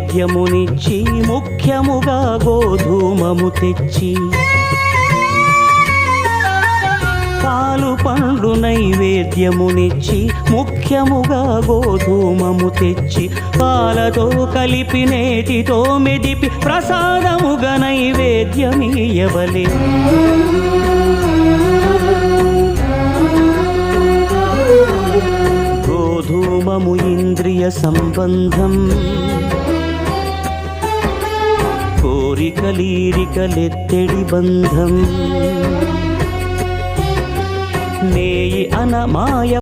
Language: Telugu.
నైవేద్యమునిచ్చి ముఖ్యముగా గోధూమము తెచ్చి పాలు పండ్లు నైవేద్యమునిచ్చి ముఖ్యముగా గోధూమము తెచ్చి పాలతో కలిపి నేతితో మెదిపి ప్రసాదముగా నైవేద్యమీయవలె. గోధూమము ఇంద్రియ సంబంధం కోరికలీరికలెత్తెడి బంధం నేయి అనమాయ